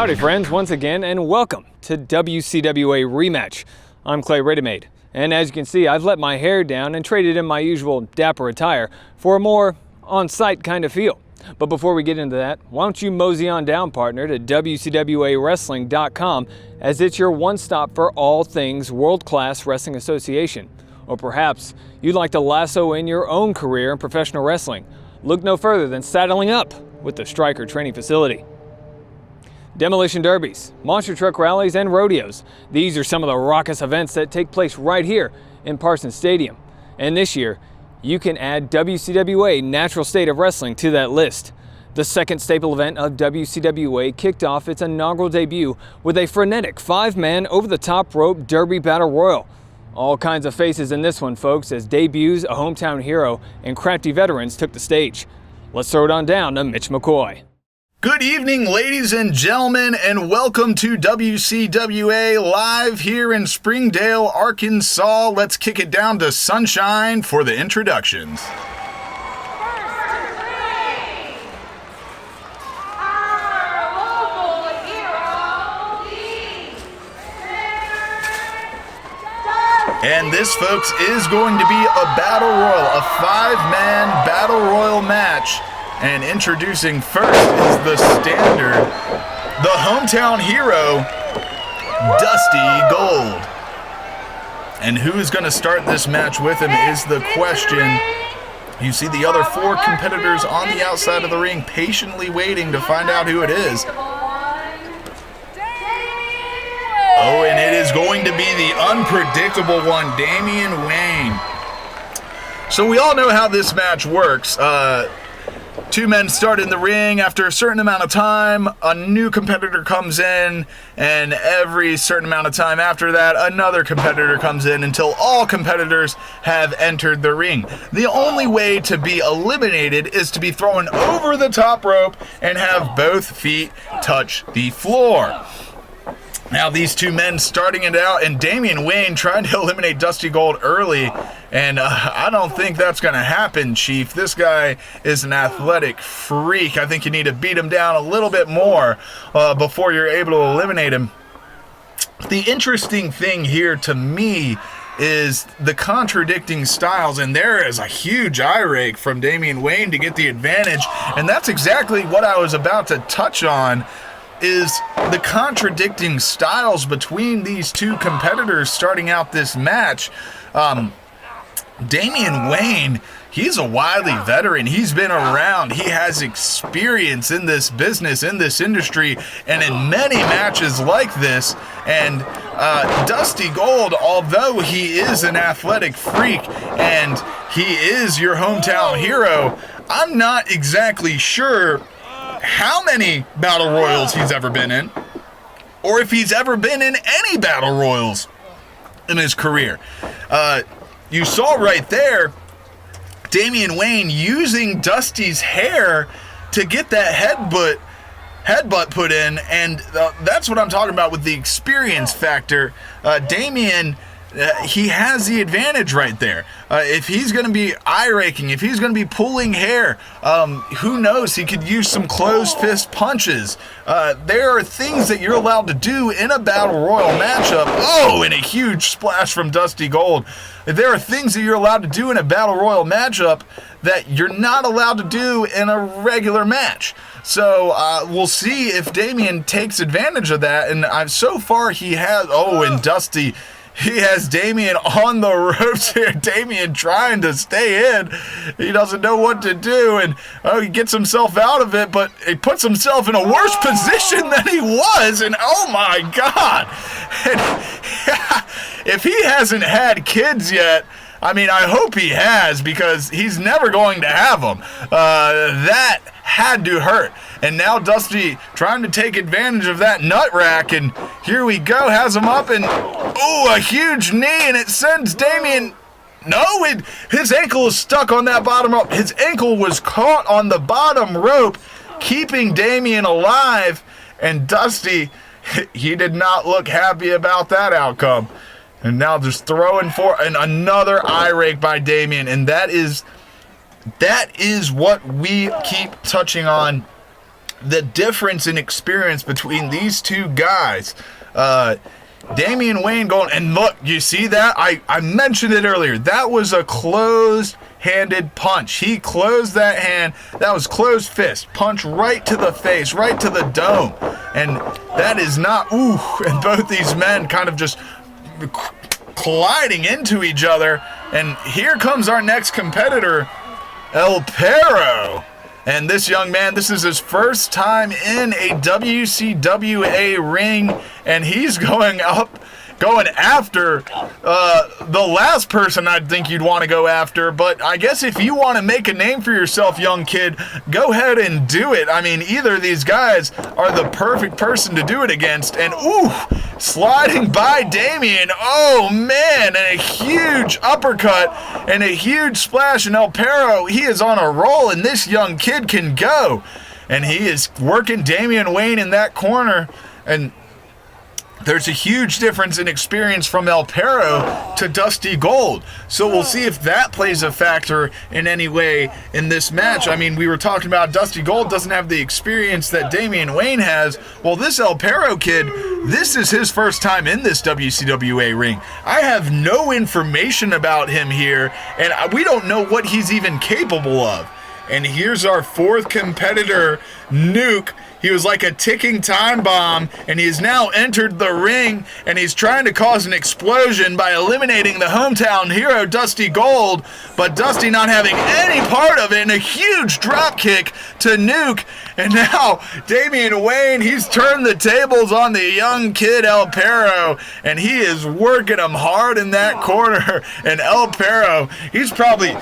Howdy friends, once again, and welcome to WCWA Rematch. I'm Clay Readymade, and as you can see, I've let my hair down and traded in my usual dapper attire for a more on-site kind of feel. But before we get into that, why don't you mosey on down, partner, to WCWAWrestling.com, as it's your one-stop for all things world-class wrestling association. Or perhaps you'd like to lasso in your own career in professional wrestling. Look no further than saddling up with the Striker Training Facility. Demolition Derbies, monster truck rallies, and rodeos. These are some of the raucous events that take place right here in Parson Stadium. And this year, you can add WCWA Natural State of Wrestling to that list. The second staple event of WCWA kicked off its inaugural debut with a frenetic 5-man over-the-top rope Derby Battle Royale. All kinds of faces in this one, folks, as debuts, a hometown hero, and crafty veterans took the stage. Let's throw it on down to Mitch McCoy. Good evening, ladies and gentlemen, and welcome to WCWA live here in Springdale, Arkansas. Let's kick it down to Sunshine for the introductions. And this, folks, is going to be a battle royal, a 5-man battle royal match. And introducing first is the standard, the hometown hero, Dusty Gold. And who is going to start this match with him is the question. You see the other 4 competitors on the outside of the ring patiently waiting to find out who it is. Oh, and it is going to be the unpredictable one, Damian Wayne. So we all know how this match works. 2 men start in the ring. After a certain amount of time, a new competitor comes in, and every certain amount of time after that, another competitor comes in until all competitors have entered the ring. The only way to be eliminated is to be thrown over the top rope and have both feet touch the floor. Now these 2 men starting it out, and Damian Wayne trying to eliminate Dusty Gold early, and I don't think that's going to happen, Chief. This guy is an athletic freak. I think you need to beat him down a little bit more before you're able to eliminate him. The interesting thing here to me is the contradicting styles, and there is a huge eye rake from Damian Wayne to get the advantage, and that's exactly what I was about to touch on, is the contradicting styles between these 2 competitors starting out this match. Damian Wayne, he's a wily veteran. He's been around. He has experience in this business, in this industry, and in many matches like this. And Dusty Gold, although he is an athletic freak and he is your hometown hero, I'm not exactly sure how many battle royals he's ever been in, or if he's ever been in any battle royals in his career. You saw right there Damian Wayne using Dusty's hair to get that headbutt put in, and that's what I'm talking about with the experience factor. Damian, he has the advantage right there. If he's going to be eye-raking, if he's going to be pulling hair, who knows, he could use some closed fist punches. There are things that you're allowed to do in a battle royal matchup. Oh, and a huge splash from Dusty Gold. There are things that you're allowed to do in a battle royal matchup that you're not allowed to do in a regular match. So we'll see if Damian takes advantage of that. And so far he has. Oh, and Dusty, he has Damian on the ropes here. Damian trying to stay in. He doesn't know what to do, and he gets himself out of it, but he puts himself in a worse position than he was, and oh my God. And, if he hasn't had kids yet, I mean, I hope he has, because he's never going to have them. That had to hurt. And now Dusty trying to take advantage of that nut rack, and here we go, has him up, and oh, a huge knee, and it sends Damian. No, his ankle is stuck on that bottom rope. His ankle was caught on the bottom rope, keeping Damian alive, and Dusty, he did not look happy about that outcome. And now just throwing for another eye rake by Damian, and that is what we keep touching on the difference in experience between these two guys. Damian Wayne going, and look, you see that? I mentioned it earlier. That was a closed-handed punch. He closed that hand. That was closed fist. Punch right to the face, right to the dome. And that is not, ooh, and both these men kind of just colliding into each other. And here comes our next competitor, El Perro. And this young man, this is his first time in a WCWA ring, and he's going after the last person I'd think you'd want to go after. But I guess if you want to make a name for yourself, young kid, go ahead and do it. I mean, either of these guys are the perfect person to do it against. And ooh, sliding by Damian. Oh man, and a huge uppercut and a huge splash. And El Perro, he is on a roll, and this young kid can go. And he is working Damian Wayne in that corner. And there's a huge difference in experience from El Perro to Dusty Gold. So we'll see if that plays a factor in any way in this match. I mean, we were talking about Dusty Gold doesn't have the experience that Damian Wayne has. Well, this El Perro kid, this is his first time in this WCWA ring. I have no information about him here, and we don't know what he's even capable of. And here's our fourth competitor, Nuke. He was like a ticking time bomb, and he's now entered the ring, and he's trying to cause an explosion by eliminating the hometown hero, Dusty Gold, but Dusty not having any part of it, and a huge drop kick to Nuke. And now Damian Wayne, he's turned the tables on the young kid El Perro, and he is working him hard in that corner. And El Perro, he's probably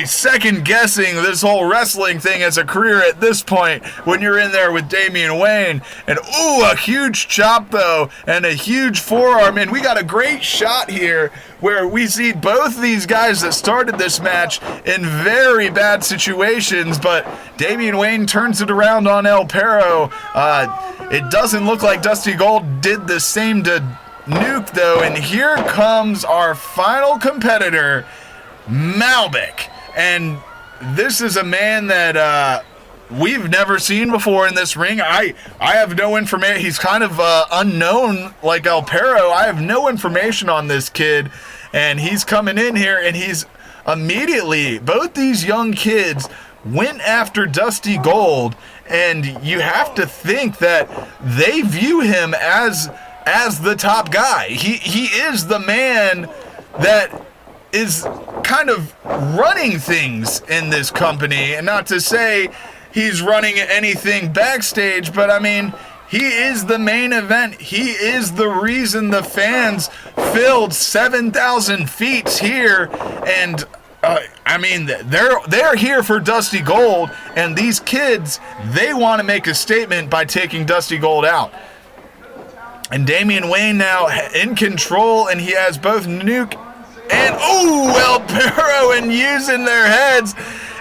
second guessing this whole wrestling thing as a career at this point when you're in there with Damian Wayne. And ooh, a huge chop though, and a huge forearm. And we got a great shot here where we see both these guys that started this match in very bad situations, but Damian Wayne turns it around on El Perro. It doesn't look like Dusty Gold did the same to Nuke though, and here comes our final competitor, Malbec. And this is a man that we've never seen before in this ring. I have no information. He's kind of unknown like El Perro. I have no information on this kid, and he's coming in here, and he's immediately, both these young kids went after Dusty Gold, and you have to think that they view him as the top guy. He is the man that is kind of running things in this company, and not to say he's running anything backstage, but I mean, he is the main event. He is the reason the fans filled 7,000 feet here, and I mean, they're here for Dusty Gold, and these kids, they want to make a statement by taking Dusty Gold out. And Damian Wayne now in control, and he has both Nuke and El Perro and using their heads.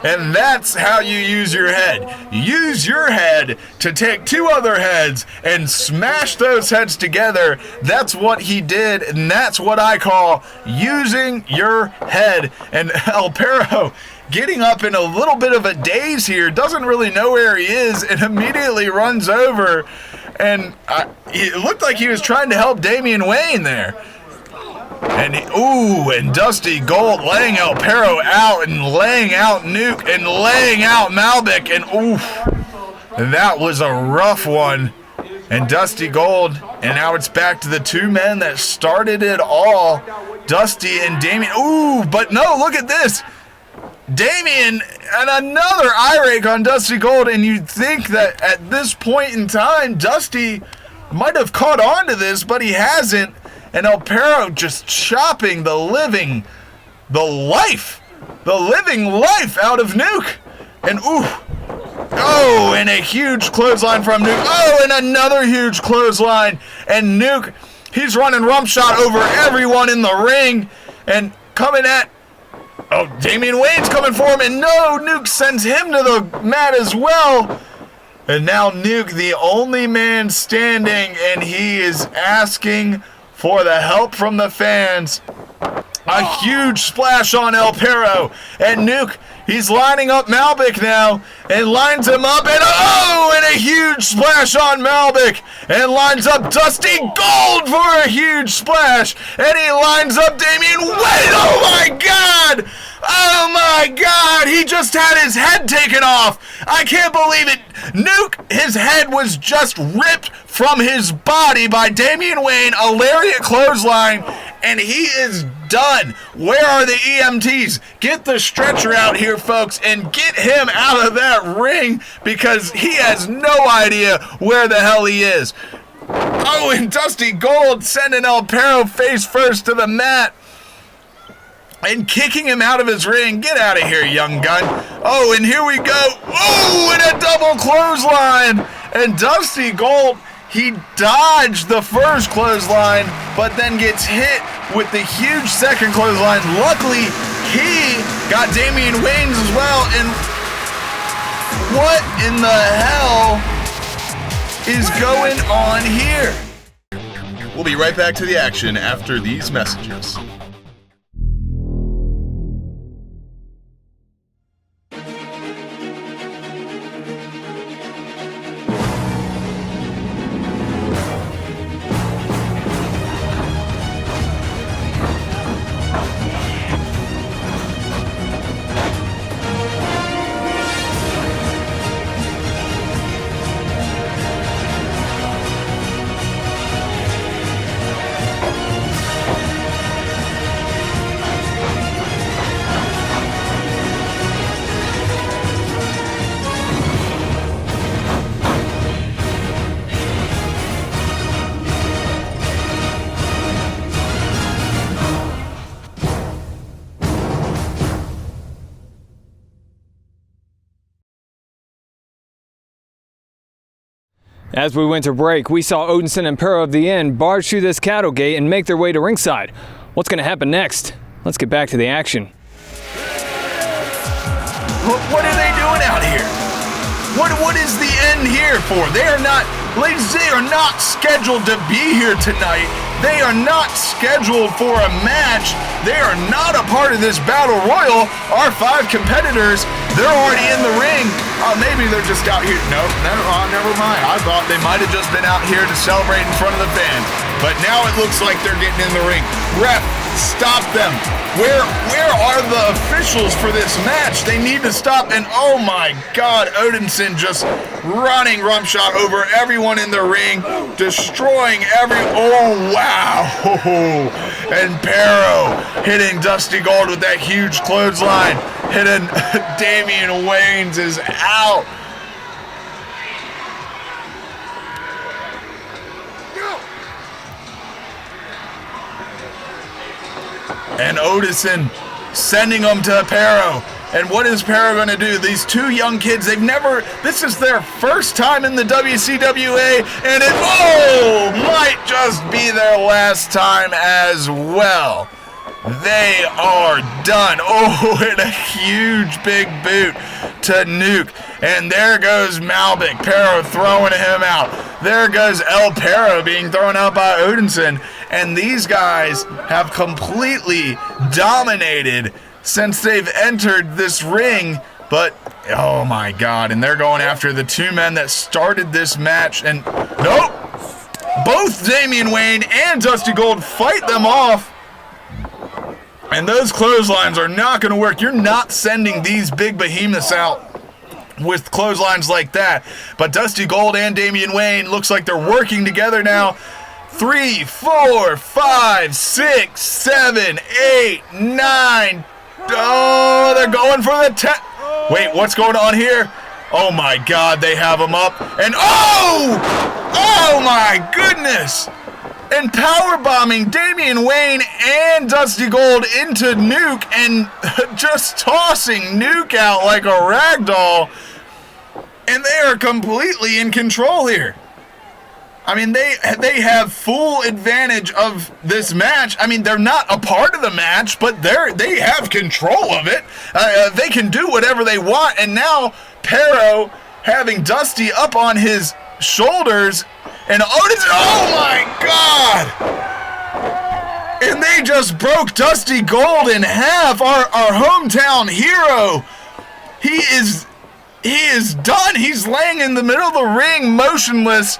And that's how you use your head. Use your head to take two other heads and smash those heads together. That's what he did, and that's what I call using your head. And El Perro getting up in a little bit of a daze here, doesn't really know where he is, and immediately runs over. And it looked like he was trying to help Damian Wayne there. And Dusty Gold laying El Perro out, and laying out Nuke, and laying out Malbec, and that was a rough one. And Dusty Gold, and now it's back to the two men that started it all, Dusty and Damian. But no, look at this. Damian and another eye rake on Dusty Gold, and you'd think that at this point in time, Dusty might have caught on to this, but he hasn't. And El Perro just chopping the living life out of Nuke. And and a huge clothesline from Nuke. And another huge clothesline. And Nuke, he's running rump shot over everyone in the ring. And coming at, Damian Wayne's coming for him. And no, Nuke sends him to the mat as well. And now Nuke, the only man standing, and he is asking for the help from the fans. A huge splash on El Perro. And Nuke, he's lining up Malbec now and lines him up. And a huge splash on Malbec. And lines up Dusty Gold for a huge splash. And he lines up Damian Wayne. Oh my God! Oh my God! He just had his head taken off. I can't believe it. Nuke, his head was just ripped from his body by Damian Wayne, a lariat clothesline, and he is done. Where are the EMTs? Get the stretcher out here, folks, and get him out of that ring because he has no idea where the hell he is. Oh, and Dusty Gold sending El Perro face first to the mat and kicking him out of his ring. Get out of here, young gun. Oh, and here we go. Oh, and a double clothesline. And Dusty Gold, he dodged the first clothesline, but then gets hit with the huge second clothesline. Luckily, he got Damian Wayne's as well. And what in the hell is going on here? We'll be right back to the action after these messages. As we went to break, we saw Odinson and Perro of the Inn barge through this cattle gate and make their way to ringside. What's going to happen next? Let's get back to the action. What are they doing out here? What is the end here for? They are not, ladies, they are not scheduled to be here tonight. They are not scheduled for a match. They are not a part of this battle royal. Our 5 competitors, they're already in the ring. Maybe they're just out here. No, never mind. I thought they might have just been out here to celebrate in front of the fans. But now it looks like they're getting in the ring. Ref, stop them. Where are the officials for this match? They need to stop. And oh my God, Odinson just running rumshot over everyone in the ring, destroying oh wow. And Perro hitting Dusty Gold with that huge clothesline. Hitting Damian Wayne's is out. And Odinson sending them to Perro. And what is Perro going to do? These 2 young kids, this is their first time in the WCWA, and it might just be their last time as well. They are done. Oh, and a huge big boot to Nuke. And there goes Malbec. Perro throwing him out. There goes El Perro being thrown out by Odinson. And these guys have completely dominated since they've entered this ring. But, oh my God, and they're going after the 2 men that started this match. And, nope, both Damian Wayne and Dusty Gold fight them off. And those clotheslines are not going to work. You're not sending these big behemoths out with clotheslines like that. But Dusty Gold and Damian Wayne looks like they're working together now. 3, 4, 5, 6, 7, 8, 9. Oh, they're going for the 10. Wait, what's going on here? Oh my God, they have him up. And oh my goodness. And powerbombing Damian Wayne and Dusty Gold into Nuke and just tossing Nuke out like a rag doll. And they are completely in control here. I mean, they have full advantage of this match. I mean, they're not a part of the match, but they have control of it. They can do whatever they want. And now Perro having Dusty up on his shoulders, and oh my God! And they just broke Dusty Gold in half, our hometown hero. He is done. He's laying in the middle of the ring motionless.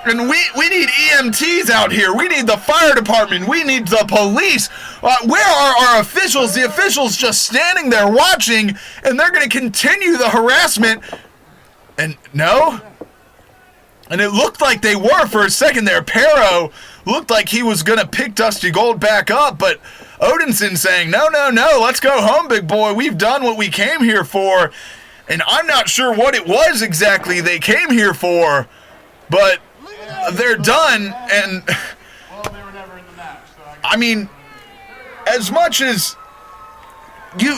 And we need EMTs out here. We need the fire department. We need the police. Where are our officials? The officials just standing there watching, and they're going to continue the harassment. And no? And it looked like they were for a second there. Pero looked like he was going to pick Dusty Gold back up, but Odinson saying, no, let's go home, big boy. We've done what we came here for. And I'm not sure what it was exactly they came here for, but they're done. And I mean, as much as you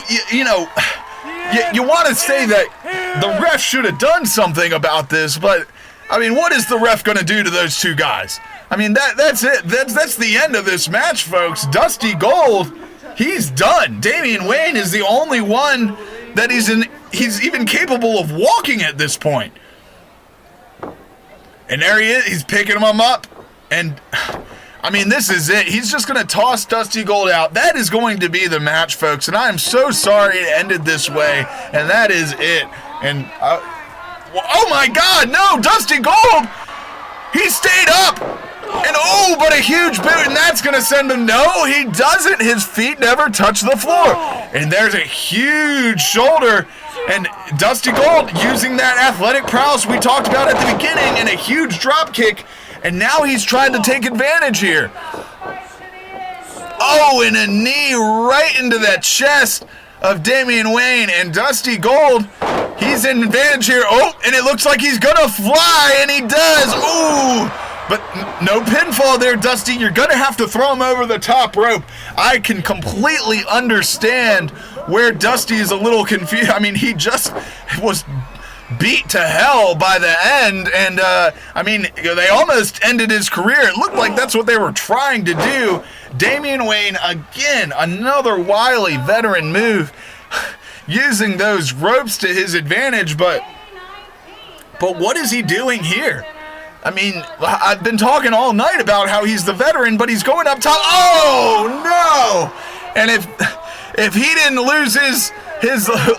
want to say that the ref should have done something about this, but I mean, what is the ref going to do to those two guys? I mean, that's it. That's the end of this match, folks. Dusty Gold, he's done. Damian Wayne is the only one that he's even capable of walking at this point. And there he is. He's picking him up. And, I mean, this is it. He's just going to toss Dusty Gold out. That is going to be the match, folks. And I am so sorry it ended this way. And that is it. And, oh, my God. No, Dusty Gold. He stayed up. And, but a huge boot. And that's going to send him. No, he doesn't. His feet never touch the floor. And there's a huge shoulder. And Dusty Gold using that athletic prowess we talked about at the beginning and a huge drop kick. And now he's trying to take advantage here. Oh, and a knee right into that chest of Damian Wayne. And Dusty Gold, he's in advantage here. Oh, and it looks like he's going to fly, and he does. Ooh, but no pinfall there, Dusty. You're going to have to throw him over the top rope. I can completely understand where Dusty is a little confused. I mean, he just was beat to hell by the end, and I mean, they almost ended his career. It looked like that's what they were trying to do. Damian Wayne, again, another wily veteran move, using those ropes to his advantage, but what is he doing here? I mean, I've been talking all night about how he's the veteran, but he's going up top. Oh, no! And if he didn't lose his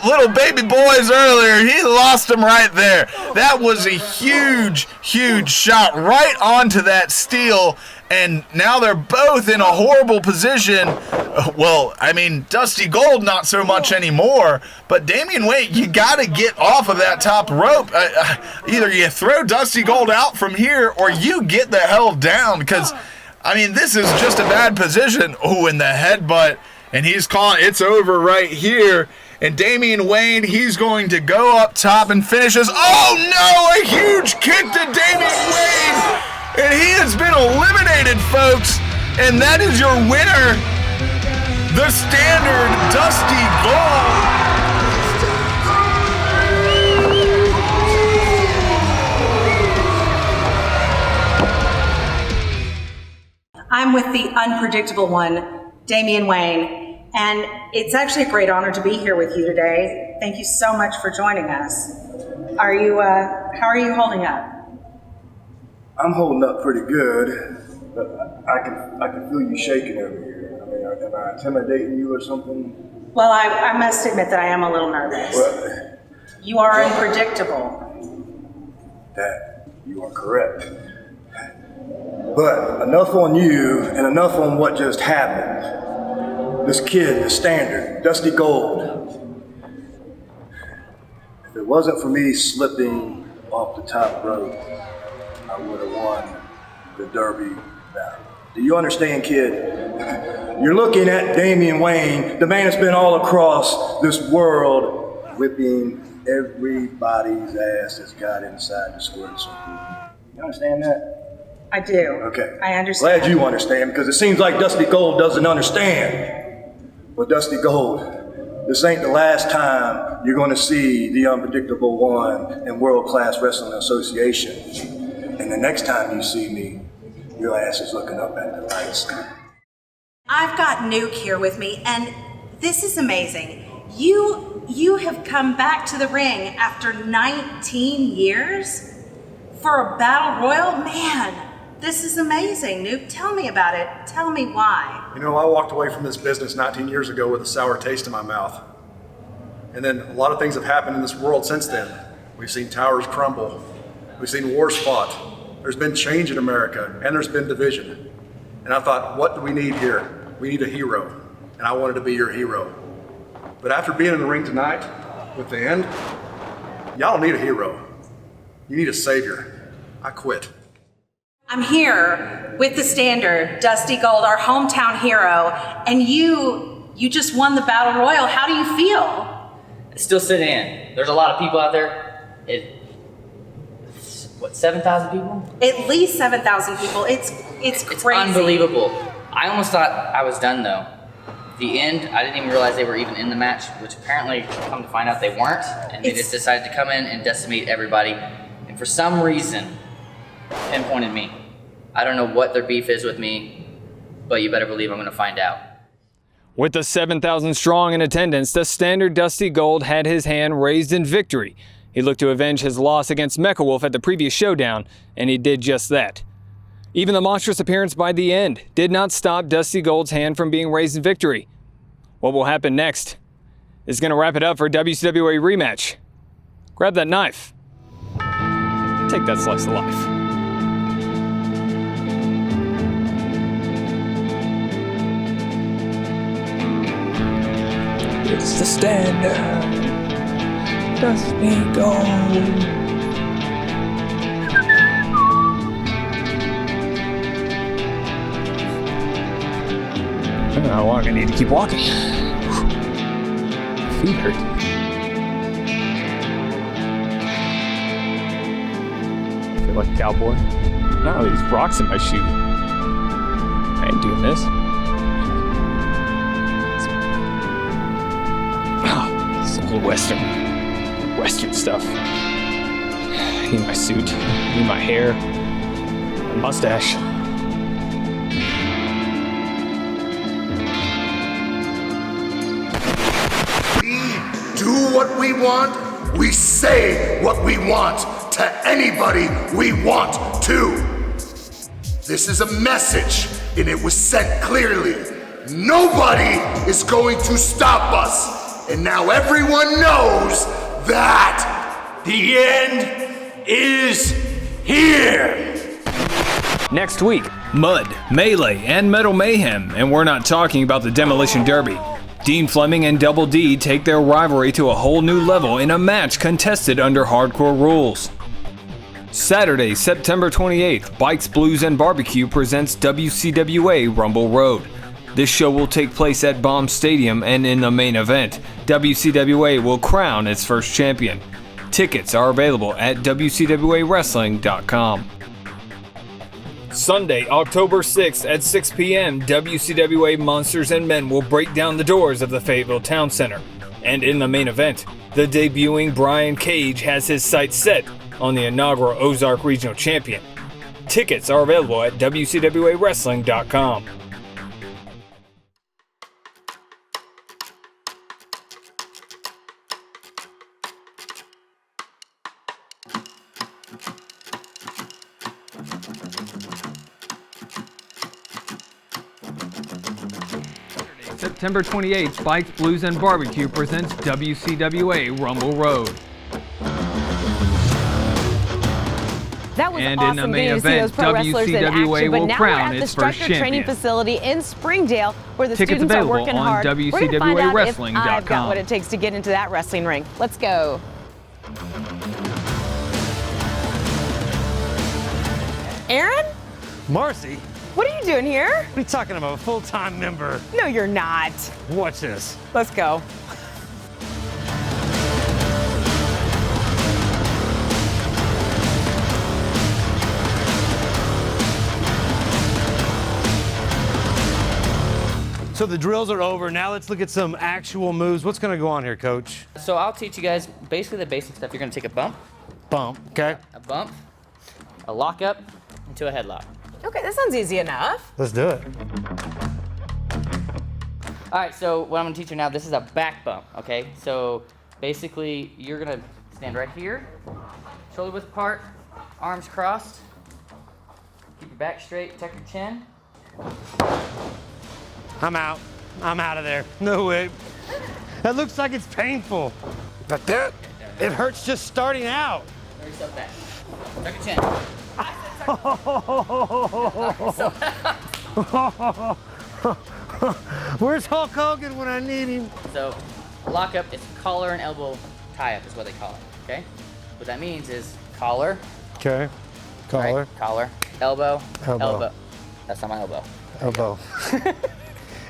little baby boys earlier, he lost them right there. That was a huge, huge shot right onto that steel, and now they're both in a horrible position. Well, I mean, Dusty Gold not so much anymore, but Damian Wayne, you got to get off of that top rope. Either you throw Dusty Gold out from here or you get the hell down, because, I mean, this is just a bad position. Oh, in the headbutt, and he's calling it's over right here. And Damian Wayne, he's going to go up top and finishes. Oh, no, a huge kick to Damian Wayne. And he has been eliminated, folks. And that is your winner, the standard Dusty Gold. I'm with the unpredictable one, Damian Wayne. And it's actually a great honor to be here with you today. Thank you so much for joining us. How are you holding up? I'm holding up pretty good, but I can feel you shaking over here. I mean, am I intimidating you or something? Well, I must admit that I am a little nervous. Well, you are unpredictable. That you are correct. But enough on you and enough on what just happened. This kid, the standard, Dusty Gold. If it wasn't for me slipping off the top rope, I would have won the Derby Battle. Do you understand, kid? You're looking at Damian Wayne, the man that's been all across this world, whipping everybody's ass that's got inside the square circle. You understand that? I do. Okay. I understand. Glad you understand, because it seems like Dusty Gold doesn't understand. But Dusty Gold, this ain't the last time you're going to see the unpredictable one in World Class Wrestling Association. And the next time you see me, your ass is looking up at the lights. I've got Nuke here with me, and this is amazing. You have come back to the ring after 19 years for a battle royal? Man, This is amazing, Nuke. Tell me about it. Tell me why. You know, I walked away from this business 19 years ago with a sour taste in my mouth. And then a lot of things have happened in this world since then. We've seen towers crumble. We've seen wars fought. There's been change in America, and there's been division. And I thought, what do we need here? We need a hero. And I wanted to be your hero. But after being in the ring tonight with the end, y'all don't need a hero. You need a savior. I quit. I'm here with the Standard, Dusty Gold, our hometown hero, and you just won the Battle Royal. How do you feel? It's still sitting in. There's a lot of people out there. What, 7,000 people? At least 7,000 people. It's crazy. It's unbelievable. I almost thought I was done though. The end, I didn't even realize they were even in the match, which apparently, come to find out, they weren't, and they just decided to come in and decimate everybody. And for some reason, pinpointed me. I don't know what their beef is with me, but you better believe I'm going to find out. With the 7,000 strong in attendance, the Standard Dusty Gold had his hand raised in victory. He looked to avenge his loss against Mecha Wolf at the previous showdown, and he did just that. Even the monstrous appearance by the end did not stop Dusty Gold's hand from being raised in victory. What will happen next is going to wrap it up for WCWA Rematch. Grab that knife. Take that slice of life. It's the Standard Dusty Gold. I don't know how long I need to keep walking. Feet hurt. I feel like a cowboy. No, these rocks in my shoe. I ain't doing this. Some old Western stuff. I need my suit. I need my hair. My mustache. Do what we want, we say what we want to anybody we want to. This is a message, and it was sent clearly. Nobody is going to stop us. And now everyone knows that the end is here. Next week, Mud, Melee, and Metal Mayhem, and we're not talking about the Demolition Derby. Dean Fleming and Double D take their rivalry to a whole new level in a match contested under hardcore rules. Saturday, September 28th, Bikes, Blues, and Barbecue presents WCWA Rumble Road. This show will take place at Baum Stadium, and in the main event, WCWA will crown its first champion. Tickets are available at WCWAWrestling.com. Sunday, October 6th at 6 p.m., WCWA Monsters and Men will break down the doors of the Fayetteville Town Center. And in the main event, the debuting Brian Cage has his sights set on the inaugural Ozark Regional Champion. Tickets are available at WCWAWrestling.com. September 28th, Bikes, Blues, and Barbecue presents WCWA Rumble Road. That was And awesome in the main getting to see event, those pro wrestlers in WCWA action, will but now crown we're at the its first Structure Training champion. Facility in Springdale where the Tickets students are available working on hard. We're gonna find out if WCWAWrestling.com. I've got what it takes to get into that wrestling ring. Let's go. Aaron? Marcy, What are you doing here? what are you talking about? A full-time member. No, you're not. Watch this. Let's go. So the drills are over. Now let's look at some actual moves. What's going to go on here, Coach? So I'll teach you guys basically the basic stuff. You're going to take a bump, Bump, okay? a bump, a lock up, into a headlock. Okay, that sounds easy enough. Let's do it. All right, so what I'm gonna teach you now, this is a back bump, okay? So basically, you're gonna stand right here, shoulder width apart, arms crossed, keep your your back straight, tuck your chin. I'm out. I'm out of there. No way. That looks like it's painful. But that, it hurts just starting out. Throw yourself back. Tuck your chin. Where's Hulk Hogan when I need him? So, a lockup is collar and elbow tie-up is what they call it, okay? What that means is collar, Okay. Collar. right, collar, elbow, Elbow. elbow. That's not my elbow. Elbow.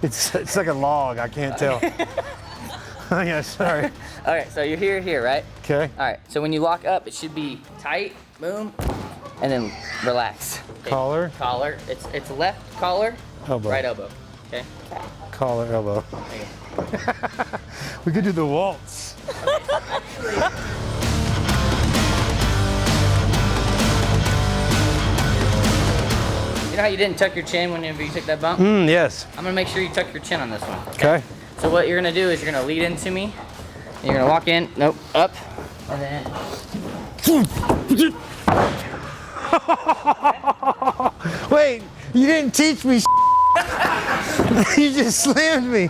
It's like a log. I can't tell. Oh yeah, sorry. All right, so you're here, right? Okay. All right, so when you lock up, it should be tight, boom, and then relax. Okay. Collar. Collar. It's left collar, Elbow. right elbow. Okay. Collar, elbow. There you go. We could do the waltz. You know how you didn't tuck your chin whenever you took that bump? Yes. I'm gonna make sure you tuck your chin on this one. Okay. So what you're gonna do is you're gonna lead into me. And you're gonna walk in. Nope. Up. And then. Wait, you didn't teach me. You just slammed me.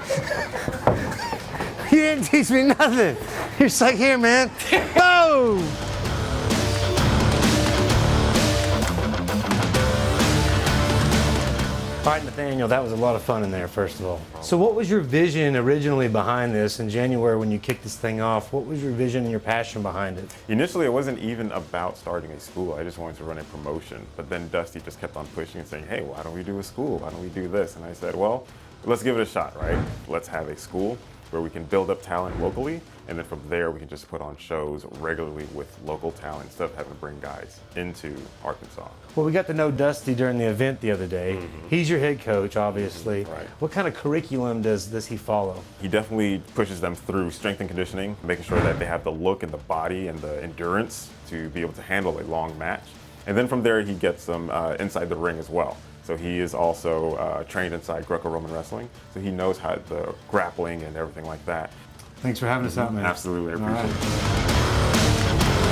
You didn't teach me nothing. You're just like, here, man. Boom! All right, Nathaniel, that was a lot of fun in there, first of all. So what was your vision originally behind this in January when you kicked this thing off? What was your vision and your passion behind it? Initially, it wasn't even about starting a school. I just wanted to run a promotion. But then Dusty just kept on pushing and saying, hey, why don't we do a school? Why don't we do this? And I said, well, let's give it a shot, right? Let's have a school where we can build up talent locally, and then from there we can just put on shows regularly with local talent instead of having to bring guys into Arkansas. Well, we got to know Dusty during the event the other day. He's your head coach, obviously. Right. What kind of curriculum does he follow? He definitely pushes them through strength and conditioning, making sure that they have the look and the body and the endurance to be able to handle a long match. And then from there he gets them inside the ring as well. So he is also trained inside Greco-Roman wrestling, so he knows how the grappling and everything like that. Thanks for having us out, man. Absolutely, I appreciate it.